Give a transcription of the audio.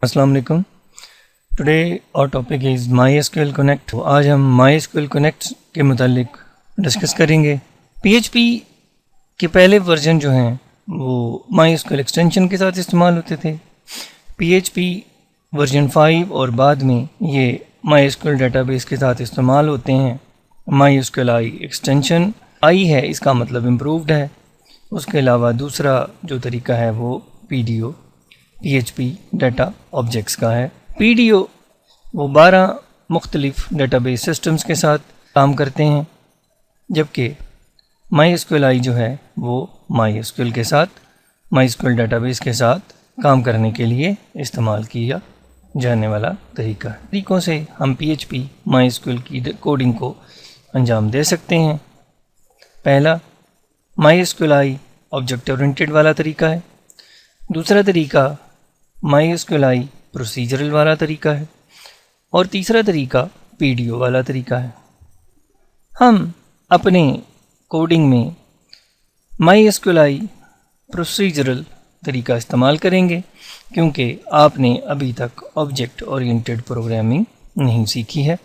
السلام علیکم. Today our topic is my S Q L connect. آج ہم مائی ایس کیو ایل کنیکٹ کے متعلق ڈسکس کریں گے. پی ایچ پی کے پہلے ورژن جو ہیں وہ مائی ایس کیو ایل ایکسٹینشن کے ساتھ استعمال ہوتے تھے. پی ایچ پی ورژن 5 اور بعد میں یہ مائی S Q L database کے ساتھ استعمال ہوتے ہیں. مائی ایس کیو ایل آئی ایکسٹینشن آئی ہے، اس کا مطلب امپرووڈ ہے. اس کے علاوہ دوسرا جو طریقہ ہے وہ P D O P H P data objects کا ہے. پی ڈی او وہ 12 مختلف ڈیٹا بیس سسٹمز کے ساتھ کام کرتے ہیں، جبکہ مائی ایس کیو ایل آئی جو ہے وہ مائی ایس کیو ایل کے ساتھ مائی S Q L database کے ساتھ کام کرنے کے لیے استعمال کیا جانے والا طریقہ ہے. طریقوں سے ہم پی ایچ پی مائی ایس کیو ایل کی کوڈنگ کو انجام دے سکتے ہیں. پہلا مائی ایس کیو ایل آئی آبجیکٹ اورینٹڈ والا طریقہ ہے. دوسرا طریقہ مائی ایس کیو ایل آئی پروسیجرل والا طریقہ ہے. اور تیسرا طریقہ پی ڈی او والا طریقہ ہے. ہم اپنے کوڈنگ میں مائی ایس کیو ایل آئی پروسیجرل طریقہ استعمال کریں گے کیونکہ آپ نے ابھی تک آبجیکٹ اورینٹڈ پروگرامنگ نہیں سیکھی ہے.